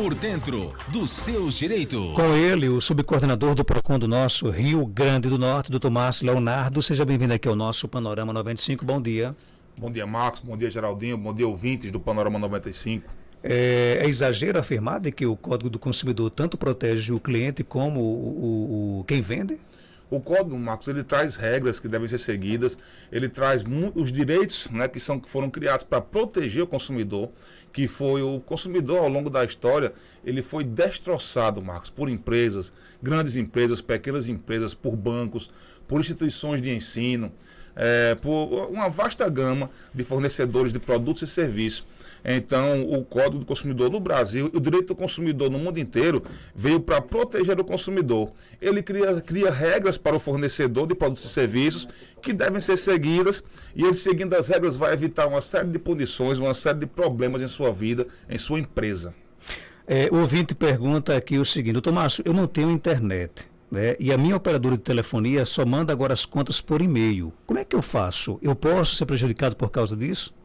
por dentro dos seus direitos. Com ele, o subcoordenador do PROCON do nosso Rio Grande do Norte, doutor Márcio Leonardo. Seja bem-vindo aqui ao nosso Panorama 95. Bom dia. Bom dia, Marcos. Bom dia, Geraldinho. Bom dia, ouvintes do Panorama 95. É exagero afirmar de que o Código do Consumidor tanto protege o cliente como quem vende? O Código, Marcos, ele traz regras que devem ser seguidas, ele traz os direitos, né, que foram criados para proteger o consumidor, que foi o consumidor ao longo da história, ele foi destroçado, Marcos, por empresas, grandes empresas, pequenas empresas, por bancos, por instituições de ensino, por uma vasta gama de fornecedores de produtos e serviços. Então, o Código do Consumidor no Brasil e o direito do consumidor no mundo inteiro veio para proteger o consumidor. Ele cria regras para o fornecedor de produtos e serviços que devem ser seguidas, e ele, seguindo as regras, vai evitar uma série de punições, uma série de problemas em sua vida, em sua empresa. O ouvinte pergunta aqui o seguinte: doutor Márcio, eu não tenho internet, né, e a minha operadora de telefonia só manda agora as contas por e-mail. Como é que eu faço? Eu posso ser prejudicado por causa disso?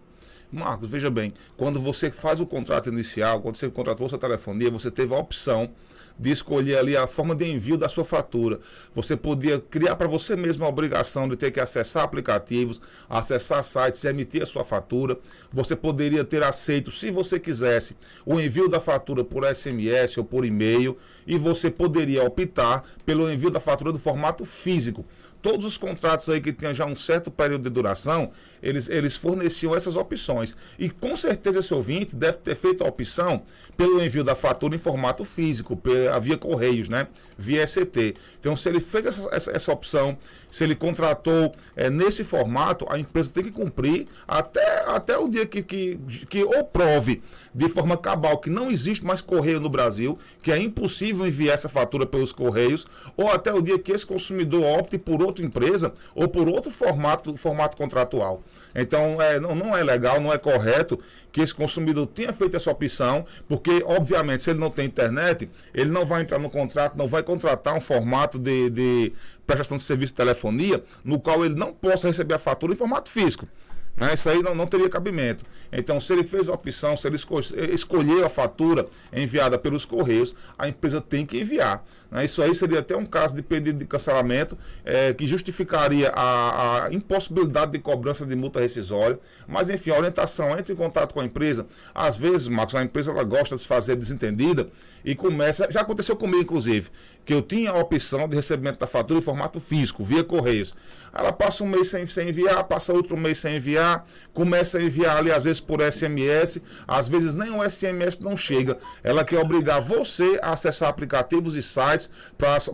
Marcos, veja bem, quando você faz o contrato inicial, quando você contratou sua telefonia, você teve a opção de escolher ali a forma de envio da sua fatura. Você podia criar para você mesmo a obrigação de ter que acessar aplicativos, acessar sites e emitir a sua fatura. Você poderia ter aceito, se você quisesse, o envio da fatura por SMS ou por e-mail, e você poderia optar pelo envio da fatura do formato físico. Todos os contratos aí que tinham já um certo período de duração, eles forneciam essas opções. E com certeza esse ouvinte deve ter feito a opção pelo envio da fatura em formato físico, via Correios, né? Via ECT. Então, se ele fez essa opção, se ele contratou nesse formato, a empresa tem que cumprir até o dia que ou prove de forma cabal que não existe mais correio no Brasil, que é impossível enviar essa fatura pelos Correios, ou até o dia que esse consumidor opte por outra empresa ou por outro formato contratual. Então, não é legal, não é correto que esse consumidor tenha feito essa opção, porque, obviamente, se ele não tem internet, ele não vai entrar no contrato, não vai contratar um formato de prestação de serviço de telefonia, no qual ele não possa receber a fatura em formato físico. Isso aí não teria cabimento. Então, se ele fez a opção, se ele escolheu a fatura enviada pelos Correios, a empresa tem que enviar. Isso aí seria até um caso de pedido de cancelamento que justificaria a impossibilidade de cobrança de multa rescisória. Mas, enfim, a orientação, entre em contato com a empresa. Às vezes, Marcos, a empresa ela gosta de se fazer desentendida e começa... Já aconteceu comigo, inclusive, que eu tinha a opção de recebimento da fatura em formato físico, via Correios. Ela passa um mês sem enviar, passa outro mês sem enviar, começa a enviar ali, às vezes por SMS, às vezes nem o SMS não chega. Ela quer obrigar você a acessar aplicativos e sites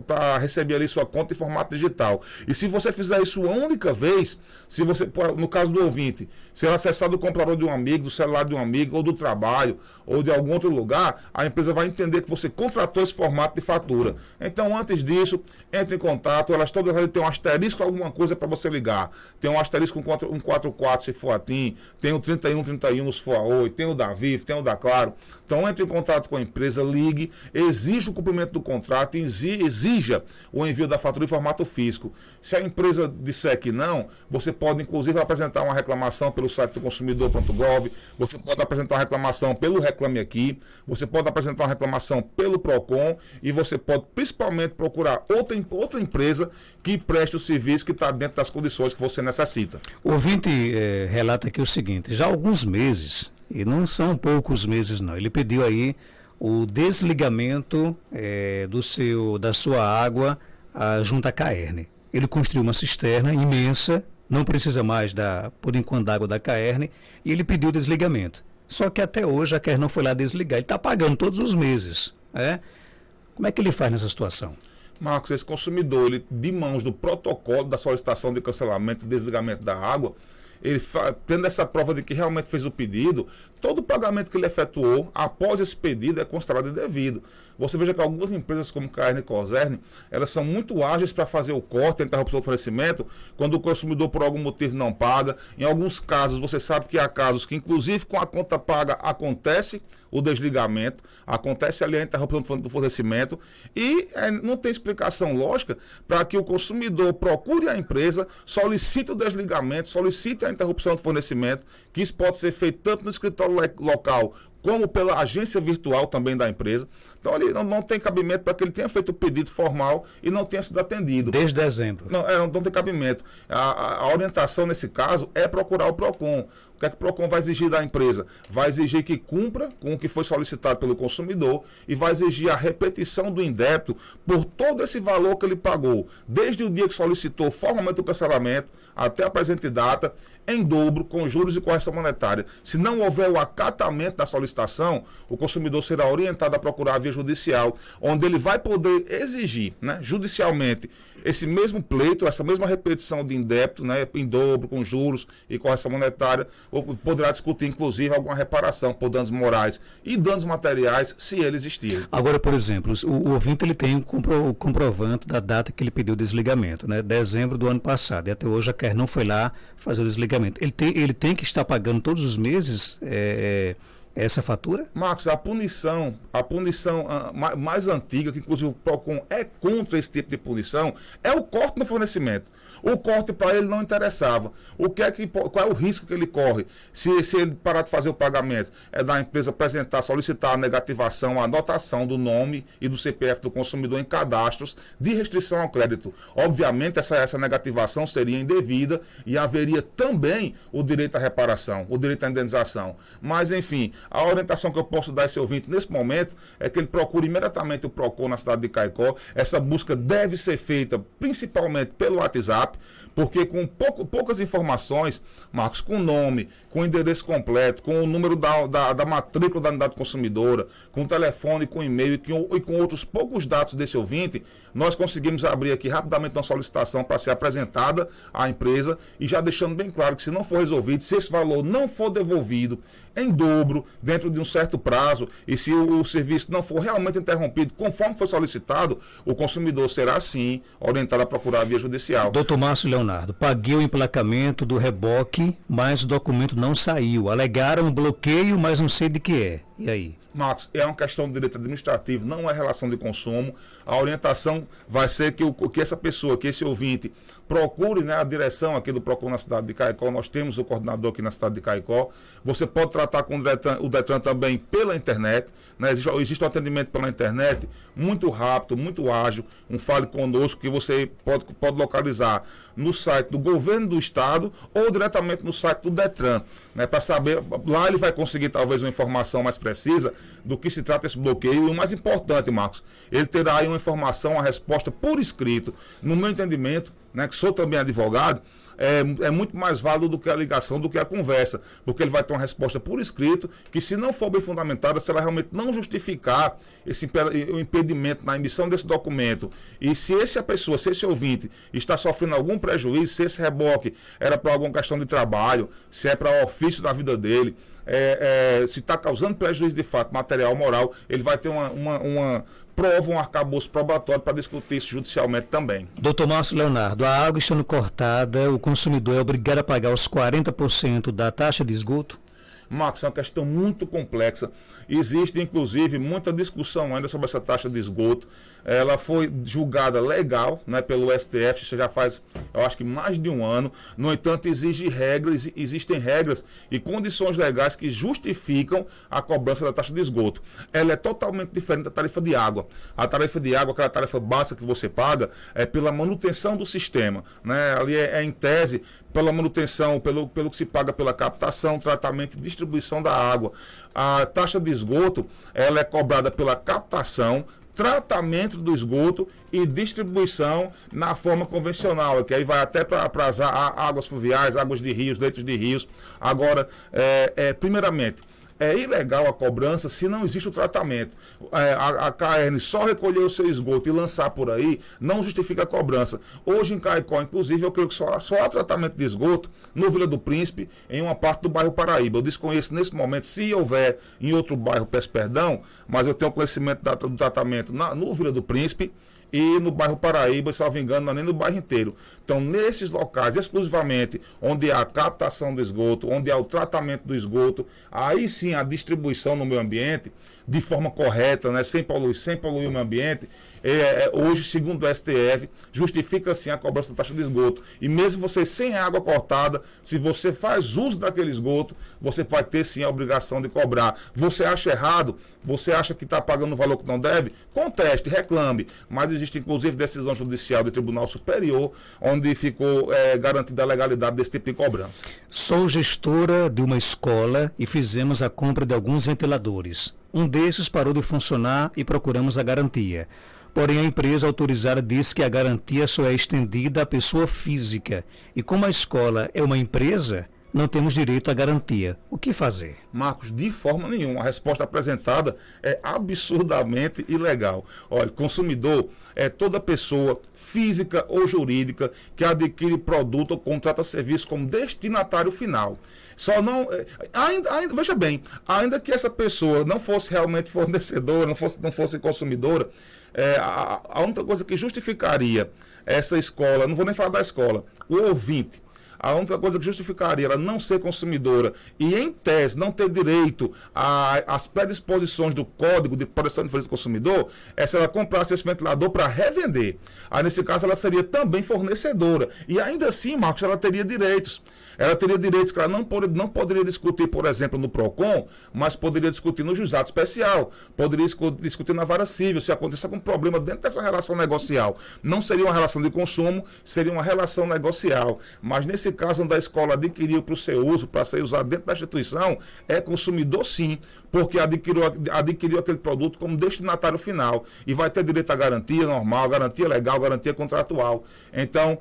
para receber ali sua conta em formato digital. E se você fizer isso uma única vez, se você, no caso do ouvinte, se ela acessar do computador de um amigo, do celular de um amigo, ou do trabalho, ou de algum outro lugar, a empresa vai entender que você contratou esse formato de fatura. Então, antes disso, entre em contato. Elas todas têm um asterisco, alguma coisa para você ligar. Tem um asterisco 144 se for a TIM, tem o 3131 se for a Oi, tem o da Vivo, tem o da Claro. Então, entre em contato com a empresa, ligue, exija o cumprimento do contrato, exija o envio da fatura em formato físico. Se a empresa disser que não, você pode, inclusive, apresentar uma reclamação pelo site do consumidor.gov, você pode apresentar uma reclamação pelo Reclame Aqui, você pode apresentar uma reclamação pelo PROCON, e você pode, principalmente, procurar outra empresa que preste o serviço que está dentro das condições que você necessita. O ouvinte relata aqui o seguinte: já há alguns meses, e não são poucos meses não, ele pediu aí o desligamento da sua água junto à Caerne. Ele construiu uma cisterna imensa, não precisa mais, por enquanto, da água da Caerne, e ele pediu o desligamento. Só que até hoje a Caerne não foi lá desligar, ele está pagando todos os meses. Como é que ele faz nessa situação? Marcos, esse consumidor, ele, de mãos do protocolo da solicitação de cancelamento e desligamento da água, ele tendo essa prova de que realmente fez o pedido, todo o pagamento que ele efetuou após esse pedido é considerado indevido. Você veja que algumas empresas como Caerne e Cosern, elas são muito ágeis para fazer o corte, a interrupção do fornecimento, quando o consumidor por algum motivo não paga. Em alguns casos, você sabe que há casos que, inclusive com a conta paga, acontece o desligamento, acontece ali a interrupção do fornecimento, e não tem explicação lógica para que o consumidor procure a empresa, solicite o desligamento, solicite a interrupção do fornecimento, que isso pode ser feito tanto no escritório local como pela agência virtual também da empresa. Então, ele não tem cabimento para que ele tenha feito o pedido formal e não tenha sido atendido. Desde dezembro. Não tem cabimento. A orientação, nesse caso, é procurar o PROCON. O que é que o PROCON vai exigir da empresa? Vai exigir que cumpra com o que foi solicitado pelo consumidor e vai exigir a repetição do indébito por todo esse valor que ele pagou, desde o dia que solicitou formalmente o cancelamento até a presente data, em dobro, com juros e correção monetária. Se não houver o acatamento da solicitação, o consumidor será orientado a procurar a via judicial, onde ele vai poder exigir, né, judicialmente, esse mesmo pleito, essa mesma repetição de indébito, né, em dobro, com juros e correção monetária, ou poderá discutir, inclusive, alguma reparação por danos morais e danos materiais, se ele existir. Agora, por exemplo, o ouvinte ele tem o comprovante da data que ele pediu o desligamento, né, dezembro do ano passado, e até hoje a CAERN não foi lá fazer o desligamento. Ele tem que estar pagando todos os meses essa fatura? Marcos, a punição mais antiga, que inclusive o PROCON é contra esse tipo de punição, é o corte no fornecimento. O corte para ele não interessava. Qual é o risco que ele corre? Se ele parar de fazer o pagamento, é da empresa solicitar a negativação, a anotação do nome e do CPF do consumidor em cadastros de restrição ao crédito. Obviamente, essa negativação seria indevida e haveria também o direito à reparação, o direito à indenização. Mas, enfim, a orientação que eu posso dar a esse ouvinte nesse momento é que ele procure imediatamente o PROCON na cidade de Caicó. Essa busca deve ser feita principalmente pelo WhatsApp, porque com poucas informações, Marcos, com o nome, com o endereço completo, com o número da matrícula da unidade consumidora, com o telefone, com o e-mail e com outros poucos dados desse ouvinte, nós conseguimos abrir aqui rapidamente uma solicitação para ser apresentada à empresa e já deixando bem claro que se não for resolvido, se esse valor não for devolvido em dobro, dentro de um certo prazo, e se o serviço não for realmente interrompido conforme foi solicitado, o consumidor será, sim, orientado a procurar a via judicial. Doutor Márcio Leonardo, paguei o emplacamento do reboque, mas o documento não saiu. Alegaram bloqueio, mas não sei de que é. E aí? Marcos, é uma questão de direito administrativo, não é relação de consumo. A orientação vai ser que essa pessoa, que esse ouvinte, procure, né, a direção aqui do PROCON na cidade de Caicó. Nós temos o coordenador aqui na cidade de Caicó. Você pode tratar com o Detran também pela internet, né? Existe um atendimento pela internet muito rápido, muito ágil, um Fale Conosco que você pode localizar no site do governo do estado ou diretamente no site do Detran, né, para saber, lá ele vai conseguir talvez uma informação mais precisa do que se trata esse bloqueio. E o mais importante, Marcos, ele terá aí uma informação, uma resposta por escrito. No meu entendimento, né, que sou também advogado, é muito mais válido do que a ligação, do que a conversa, porque ele vai ter uma resposta por escrito, que se não for bem fundamentada, se ela realmente não justificar o impedimento na emissão desse documento, e se esse ouvinte está sofrendo algum prejuízo, se esse reboque era para alguma questão de trabalho, se é para o ofício da vida dele, se está causando prejuízo de fato, material, moral, ele vai ter uma prova, um arcabouço probatório para discutir isso judicialmente também. Doutor Márcio Leonardo, a água estando cortada, o consumidor é obrigado a pagar os 40% da taxa de esgoto? Marcos, é uma questão muito complexa. Existe, inclusive, muita discussão ainda sobre essa taxa de esgoto. Ela foi julgada legal, né, pelo STF, isso já faz, eu acho que mais de um ano. No entanto, existem regras e condições legais que justificam a cobrança da taxa de esgoto. Ela é totalmente diferente da tarifa de água. A tarifa de água, aquela tarifa básica que você paga, é pela manutenção do sistema, né? Ali em tese, pela manutenção, pelo que se paga pela captação, tratamento e distribuição da água. A taxa de esgoto, ela é cobrada pela captação, tratamento do esgoto e distribuição na forma convencional, que aí vai até para as águas fluviais, águas de rios, leitos de rios. Agora, primeiramente, é ilegal a cobrança se não existe o tratamento. A CAERN só recolher o seu esgoto e lançar por aí não justifica a cobrança. Hoje em Caicó, inclusive, eu creio que só há tratamento de esgoto no Vila do Príncipe, em uma parte do bairro Paraíba. Eu desconheço nesse momento se houver em outro bairro, peço perdão, mas eu tenho conhecimento do tratamento no Vila do Príncipe e no bairro Paraíba, salvo engano, não é nem no bairro inteiro. Então, nesses locais, exclusivamente, onde há a captação do esgoto, onde há o tratamento do esgoto, aí sim a distribuição no meio ambiente, de forma correta, né, sem poluir o meio ambiente, hoje, segundo o STF, justifica sim a cobrança da taxa de esgoto. E mesmo você sem água cortada, se você faz uso daquele esgoto, você vai ter sim a obrigação de cobrar. Você acha errado? Você acha que está pagando um valor que não deve? Conteste, reclame. Mas existe inclusive decisão judicial do Tribunal Superior, onde ficou garantida a legalidade desse tipo de cobrança. Sou gestora de uma escola e fizemos a compra de alguns ventiladores. Um desses parou de funcionar e procuramos a garantia. Porém, a empresa autorizada disse que a garantia só é estendida à pessoa física. E como a escola é uma empresa, não temos direito à garantia. O que fazer? Marcos, de forma nenhuma. A resposta apresentada é absurdamente ilegal. Olha, consumidor é toda pessoa física ou jurídica que adquire produto ou contrata serviço como destinatário final. Só não. Veja bem, ainda que essa pessoa não fosse realmente fornecedora, não fosse consumidora, a única coisa que justificaria essa escola, não vou nem falar da escola, o ouvinte. A única coisa que justificaria ela não ser consumidora e, em tese, não ter direito às predisposições do Código de Proteção de Defesa do Consumidor é se ela comprasse esse ventilador para revender. Aí, nesse caso, ela seria também fornecedora. E, ainda assim, Marcos, ela teria direitos. Ela teria direitos que ela não poderia discutir, por exemplo, no PROCON, mas poderia discutir no juizado especial, poderia discutir na vara civil, se acontecer algum problema dentro dessa relação negocial. Não seria uma relação de consumo, seria uma relação negocial. Mas, nesse caso, onde a escola adquiriu para o seu uso, para ser usado dentro da instituição, é consumidor sim, porque adquiriu aquele produto como destinatário final e vai ter direito à garantia normal, garantia legal, garantia contratual. Então,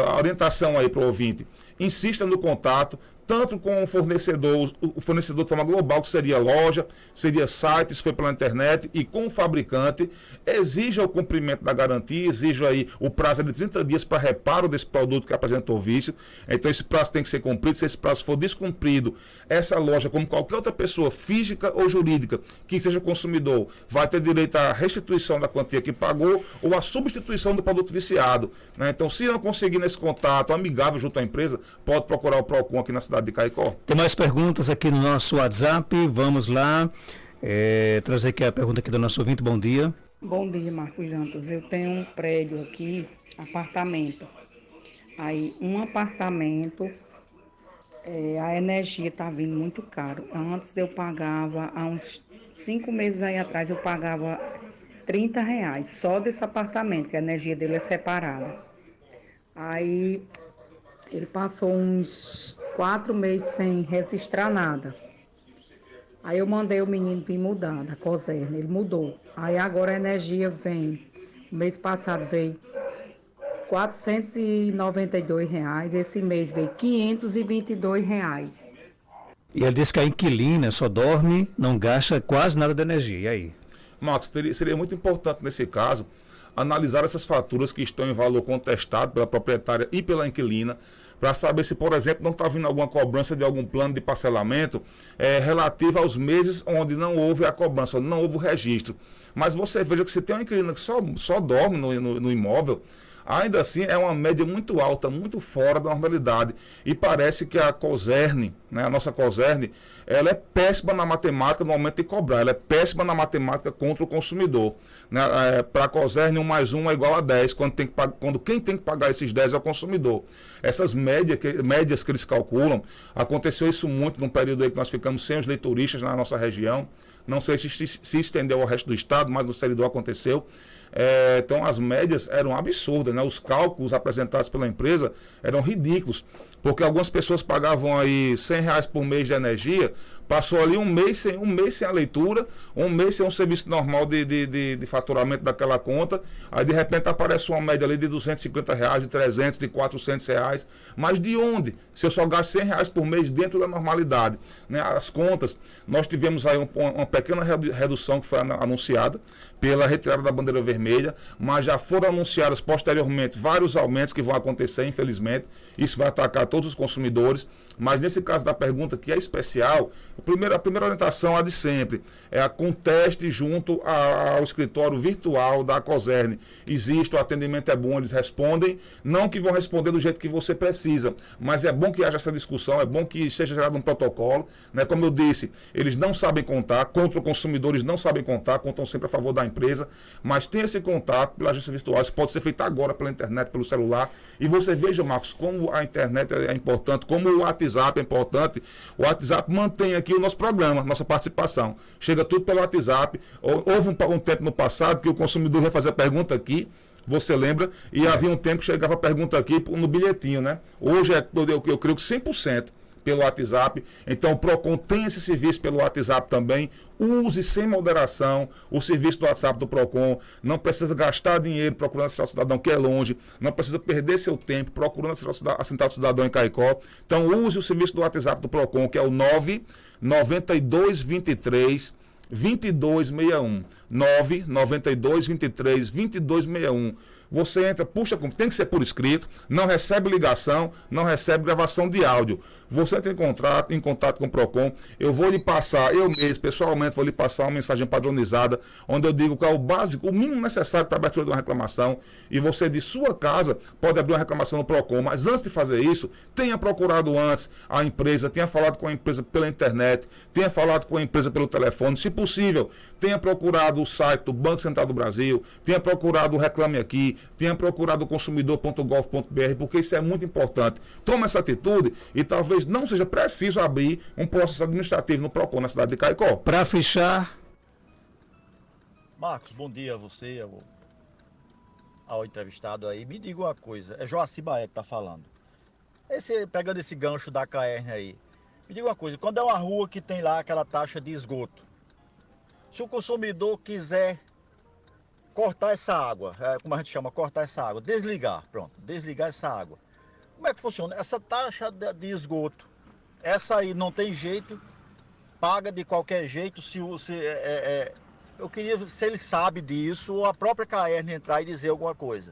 a orientação aí para o ouvinte, insista no contato, tanto com o fornecedor de forma global, que seria loja, seria site, se foi pela internet, e com o fabricante, exija o cumprimento da garantia, exija aí o prazo de 30 dias para reparo desse produto que apresentou vício. Então esse prazo tem que ser cumprido. Se esse prazo for descumprido, essa loja, como qualquer outra pessoa, física ou jurídica, que seja consumidor, vai ter direito à restituição da quantia que pagou ou à substituição do produto viciado, né? Então, se não conseguir nesse contato amigável junto à empresa, pode procurar o PROCON aqui na cidade de Caicó. Tem mais perguntas aqui no nosso WhatsApp, vamos lá, trazer aqui a pergunta aqui do nosso ouvinte. Bom dia. Bom dia, Marcos Jantas. Eu tenho um prédio aqui, apartamento. Aí, um apartamento, a energia está vindo muito caro. Antes eu pagava, há uns 5 meses aí atrás, eu pagava R$30 só desse apartamento, que a energia dele é separada. Aí ele passou uns 4 meses sem registrar nada. Aí eu mandei o menino vir mudar da Coserna, ele mudou. Aí agora a energia vem, o mês passado veio R$492, esse mês veio R$522. E ele disse que a inquilina só dorme, não gasta quase nada de energia, e aí? Marcos, seria muito importante nesse caso analisar essas faturas que estão em valor contestado pela proprietária e pela inquilina, para saber se, por exemplo, não está vindo alguma cobrança de algum plano de parcelamento relativo aos meses onde não houve a cobrança, onde não houve o registro. Mas você veja que se tem uma inquilina que só dorme no imóvel, ainda assim é uma média muito alta, muito fora da normalidade. E parece que a Coserne, né, a nossa Coserne, ela é péssima na matemática no momento de cobrar, ela é péssima na matemática contra o consumidor. Né? Para a Coserne, 1 mais 1 é igual a 10, quando quem tem que pagar esses 10 é o consumidor. Essas médias que eles calculam, aconteceu isso muito num período aí que nós ficamos sem os leituristas na nossa região. Não sei se estendeu ao resto do estado, mas no Seridó aconteceu. Então as médias eram absurdas, né? Os cálculos apresentados pela empresa eram ridículos, porque algumas pessoas pagavam aí R$100 por mês de energia, passou ali um mês sem a leitura, um mês sem um serviço normal de faturamento daquela conta, aí de repente aparece uma média ali de R$250, de 300, de R$400, mas de onde? Se eu só gasto R$100 por mês dentro da normalidade, né? As contas, nós tivemos aí uma pequena redução que foi anunciada pela retirada da bandeira vermelha, mas já foram anunciadas posteriormente vários aumentos que vão acontecer, infelizmente, isso vai atacar todos os consumidores, mas nesse caso da pergunta que é especial, A primeira orientação, a de sempre, é a conteste junto ao escritório virtual da COSERN. Existe, o atendimento é bom, eles respondem, não que vão responder do jeito que você precisa, mas é bom que haja essa discussão, é bom que seja gerado um protocolo, né? Como eu disse, eles não sabem contar, contra o consumidor eles não sabem contar, contam sempre a favor da empresa, mas tem esse contato pela agência virtual, isso pode ser feito agora pela internet, pelo celular, e você veja, Marcos, como a internet é importante, como o WhatsApp é importante. O WhatsApp mantém aqui o nosso programa, nossa participação. Chega tudo pelo WhatsApp. Houve um tempo no passado que o consumidor ia fazer a pergunta aqui, você lembra? E havia um tempo que chegava a pergunta aqui no bilhetinho, né? Hoje eu creio que 100% pelo WhatsApp. Então o PROCON tem esse serviço pelo WhatsApp também. Use sem moderação o serviço do WhatsApp do PROCON. Não precisa gastar dinheiro procurando assinar o cidadão que é longe. Não precisa perder seu tempo procurando assinar o cidadão em Caicó. Então use o serviço do WhatsApp do PROCON, que é o 99223 2261. 99223 2261. Você entra, puxa, tem que ser por escrito, não recebe ligação, não recebe gravação de áudio. Você entra em contato com o PROCON, eu vou lhe passar, eu mesmo, pessoalmente, vou lhe passar uma mensagem padronizada, onde eu digo qual é o básico, o mínimo necessário para a abertura de uma reclamação, e você de sua casa pode abrir uma reclamação no PROCON, mas antes de fazer isso, tenha procurado antes a empresa, tenha falado com a empresa pela internet, tenha falado com a empresa pelo telefone, se possível, tenha procurado o site do Banco Central do Brasil, tenha procurado o Reclame Aqui, tenha procurado o consumidor.gov.br, porque isso é muito importante. Tome essa atitude e talvez não seja preciso abrir um processo administrativo no PROCON na cidade de Caicó. Para fechar... Marcos, bom dia a você, ao entrevistado aí. Me diga uma coisa, é Joaci Baé que está falando. Pegando esse gancho da CAERN aí, me diga uma coisa, quando é uma rua que tem lá aquela taxa de esgoto, se o consumidor quiser cortar essa água, como a gente chama, cortar essa água, desligar essa água. Como é que funciona? Essa taxa de esgoto, essa aí não tem jeito, paga de qualquer jeito, eu queria se ele sabe disso, ou a própria CAERN entrar e dizer alguma coisa.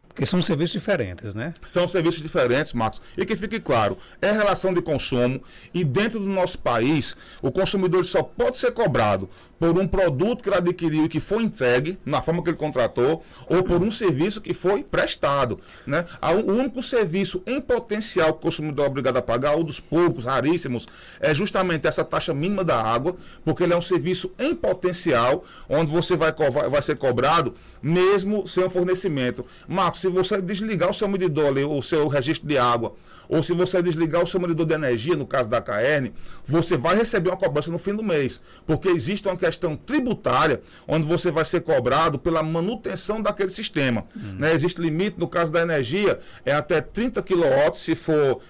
Porque são serviços diferentes, né? São serviços diferentes, Marcos. E que fique claro, é relação de consumo e dentro do nosso país, o consumidor só pode ser cobrado por um produto que ele adquiriu e que foi entregue, na forma que ele contratou, ou por um serviço que foi prestado, né? O único serviço em potencial que o consumidor é obrigado a pagar, um dos poucos, raríssimos, é justamente essa taxa mínima da água, porque ele é um serviço em potencial, onde você vai ser cobrado mesmo sem o fornecimento. Marcos, se você desligar o seu medidor ali, o seu registro de água, ou se você desligar o seu medidor de energia, no caso da CAERN, você vai receber uma cobrança no fim do mês, porque existe uma questão tributária, onde você vai ser cobrado pela manutenção daquele sistema. Né? Existe limite, no caso da energia, é até 30 kW, se for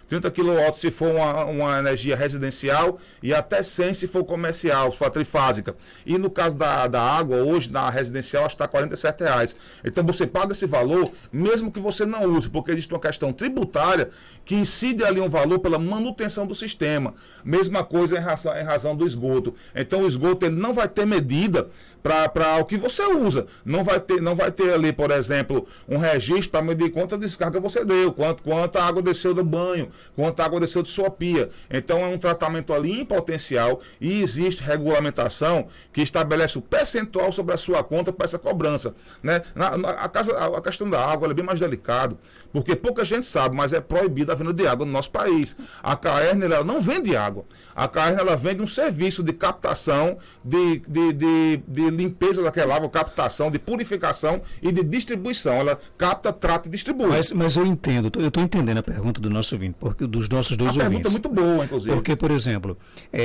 uma energia residencial, e até 100 se for comercial, se for trifásica. E no caso da água, hoje, na residencial, está R$ 47,00. Então você paga esse valor, mesmo que você não use, porque existe uma questão tributária que incide ali um valor pela manutenção do sistema. Mesma coisa em razão do esgoto. Então o esgoto ele não vai ter medida para o que você usa. Não vai ter ali, por exemplo, um registro para medir quanta descarga você deu, quanta água desceu do banho, quanta água desceu de sua pia. Então é um tratamento ali em potencial e existe regulamentação que estabelece o percentual sobre a sua conta para essa cobrança. Né? A questão da água é bem mais delicado, porque pouca gente sabe, mas é proibida a venda de água no nosso país. A CAERN ela não vende água. A CAERN ela vende um serviço de captação, de limpeza daquela água, captação, de purificação e de distribuição. Ela capta, trata e distribui. Mas eu estou entendendo a pergunta do nosso ouvinte, dos nossos dois ouvintes. A pergunta é muito boa, inclusive. Porque, por exemplo,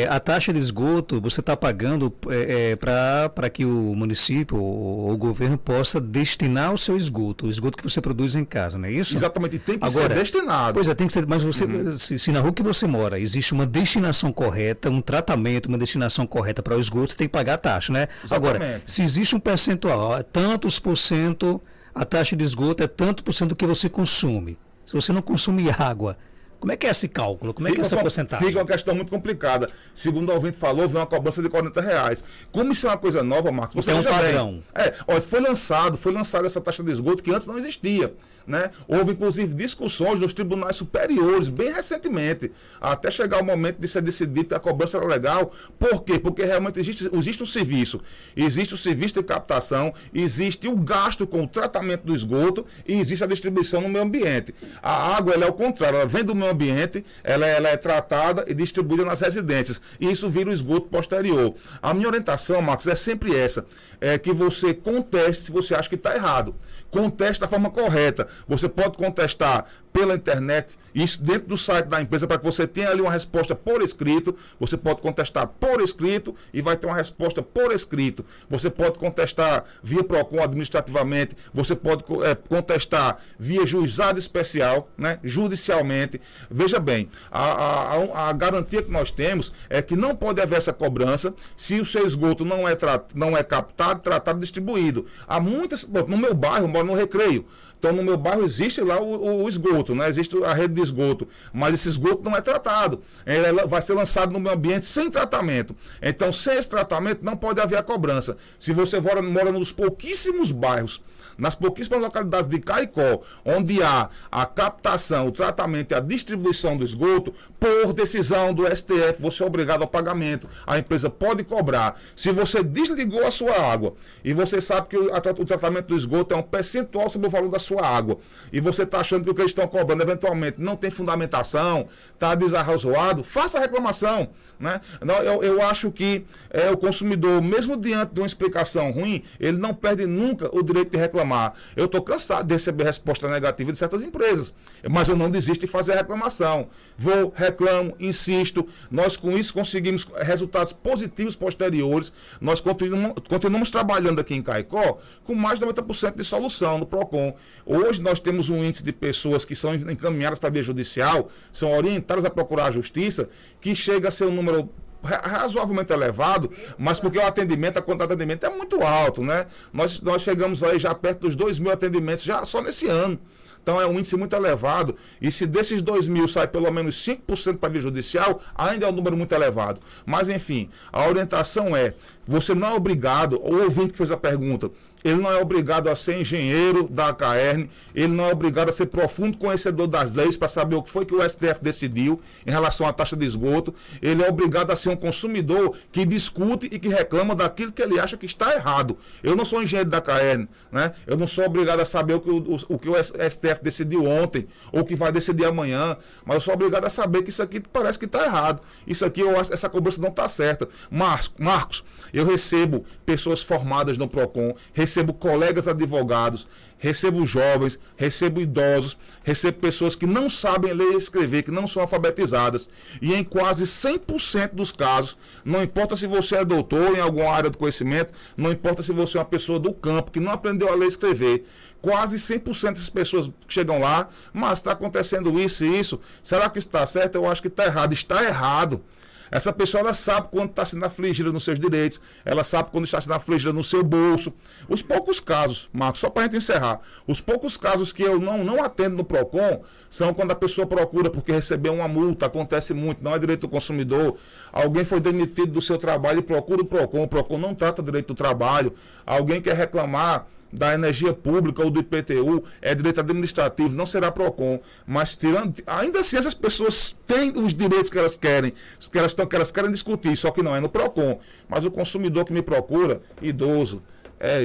a taxa de esgoto você está pagando para que o município ou o governo possa destinar o seu esgoto, o esgoto que você produz em casa, não é isso? Exatamente, tem que ser destinado. Pois é, tem que ser, mas você, se na rua que você mora existe uma destinação correta, um tratamento, uma destinação correta para o esgoto, você tem que pagar a taxa, né? Exatamente. Agora, se existe um percentual, tantos por cento, a taxa de esgoto é tanto por cento do que você consome. Se você não consumir água, Como é que é esse cálculo? Como é que é essa porcentagem? Fica uma questão muito complicada. Segundo o ouvinte falou, vem uma cobrança de R$ 40. Como isso é uma coisa nova, Marcos, você é um veja padrão. bem. Olha, foi lançada essa taxa de esgoto que antes não existia. Né? Houve, inclusive, discussões nos tribunais superiores, bem recentemente, até chegar o momento de ser decidido que a cobrança era legal. Por quê? Porque realmente existe um serviço. Existe o serviço de captação, existe o gasto com o tratamento do esgoto e existe a distribuição no meio ambiente. A água, ela é o contrário, ela vem do meio ambiente, ela é tratada e distribuída nas residências. E isso vira o esgoto posterior. A minha orientação, Marcos, é sempre essa, é que você conteste se você acha que está errado. Conteste da forma correta. Você pode contestar pela internet, isso dentro do site da empresa, para que você tenha ali uma resposta por escrito. Você pode contestar por escrito e vai ter uma resposta por escrito. Você pode contestar via PROCON administrativamente, você pode contestar via juizado especial, né, judicialmente. Veja bem, a garantia que nós temos é que não pode haver essa cobrança se o seu esgoto não é captado, tratado e distribuído. Há muitas, no meu bairro, eu moro no Recreio. Então, no meu bairro existe lá o esgoto, né? Existe a rede de esgoto, mas esse esgoto não é tratado. Ele vai ser lançado no meio ambiente sem tratamento. Então, sem esse tratamento, não pode haver a cobrança. Se você mora nos pouquíssimos bairros, nas pouquíssimas localidades de Caicó, onde há a captação, o tratamento e a distribuição do esgoto, por decisão do STF, você é obrigado ao pagamento. A empresa pode cobrar. Se você desligou a sua água e você sabe que o tratamento do esgoto é um percentual sobre o valor da sua água, e você está achando que o que eles estão cobrando eventualmente não tem fundamentação, está desarrazoado, faça a reclamação. Né? Eu acho que o consumidor, mesmo diante de uma explicação ruim, ele não perde nunca o direito de reclamar. Eu estou cansado de receber resposta negativa de certas empresas, mas eu não desisto de fazer a reclamação. Vou, reclamo, insisto. Nós com isso conseguimos resultados positivos posteriores. Nós continuamos trabalhando aqui em Caicó com mais de 90% de solução no PROCON. Hoje nós temos um índice de pessoas que são encaminhadas para a via judicial, são orientadas a procurar a justiça, que chega a ser um número razoavelmente elevado, mas porque o atendimento, a quantidade de atendimento é muito alto, né? Nós chegamos aí já perto dos 2.000 atendimentos, já só nesse ano. Então é um índice muito elevado, e se desses 2.000 sai pelo menos 5% para a via judicial, ainda é um número muito elevado. Mas enfim, a orientação é, você não é obrigado, o ouvinte que fez a pergunta, ele não é obrigado a ser engenheiro da ACAERN, ele não é obrigado a ser profundo conhecedor das leis para saber o que foi que o STF decidiu em relação à taxa de esgoto. Ele é obrigado a ser um consumidor que discute e que reclama daquilo que ele acha que está errado. Eu não sou engenheiro da ACAERN, né? Eu não sou obrigado a saber o que o STF decidiu ontem ou o que vai decidir amanhã, mas eu sou obrigado a saber que isso aqui parece que está errado. Isso aqui, eu acho, essa cobrança não está certa. Marcos, eu recebo pessoas formadas no PROCON, recebo colegas advogados, recebo jovens, recebo idosos, recebo pessoas que não sabem ler e escrever, que não são alfabetizadas. E em quase 100% dos casos, não importa se você é doutor em alguma área do conhecimento, não importa se você é uma pessoa do campo que não aprendeu a ler e escrever, quase 100% das pessoas chegam lá, mas está acontecendo isso e isso. Será que está certo? Eu acho que está errado. Está errado. Essa pessoa, ela sabe quando está sendo afligida nos seus direitos, ela sabe quando está sendo afligida no seu bolso. Os poucos casos, Marcos, só para a gente encerrar, os poucos casos que eu não atendo no PROCON são quando a pessoa procura porque recebeu uma multa, acontece muito, não é direito do consumidor. Alguém foi demitido do seu trabalho e procura o PROCON não trata direito do trabalho. Alguém quer reclamar da energia pública ou do IPTU, é direito administrativo, não será PROCON, mas ainda assim essas pessoas têm os direitos que elas querem, que elas querem discutir, só que não é no PROCON. Mas o consumidor que me procura, idoso,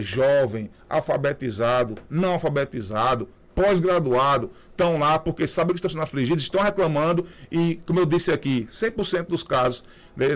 jovem, alfabetizado, não alfabetizado, pós-graduado, estão lá porque sabem que estão sendo afligidos, estão reclamando e, como eu disse aqui, 100% dos casos,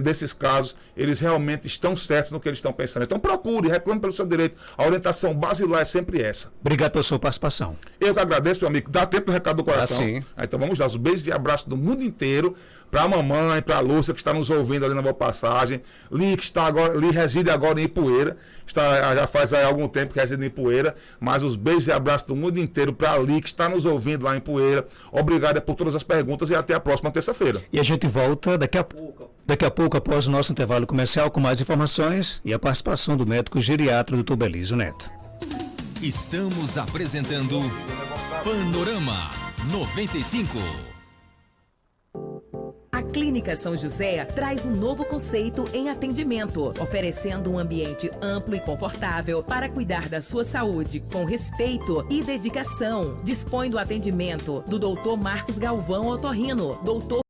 desses casos, eles realmente estão certos no que eles estão pensando. Então procure, reclame pelo seu direito. A orientação basilar é sempre essa. Obrigado pela sua participação. Eu que agradeço, meu amigo. Dá tempo do recado do coração. Sim. Então vamos dar os beijos e abraços do mundo inteiro para a mamãe, para a Lúcia, que está nos ouvindo ali na Boa Passagem. Li, que está agora, reside agora em Ipueira. Já faz aí algum tempo que reside em Ipueira. Mas os beijos e abraços do mundo inteiro para a Li, que está nos ouvindo lá em Ipueira. Obrigado por todas as perguntas e até a próxima terça-feira. E a gente volta daqui a pouco, após o nosso intervalo comercial, com mais informações e a participação do médico geriatra Dr. Belísio Neto. Estamos apresentando Panorama 95. Clínica São José traz um novo conceito em atendimento, oferecendo um ambiente amplo e confortável para cuidar da sua saúde com respeito e dedicação. Dispõe do atendimento do Dr. Marcos Galvão Otorrino, doutor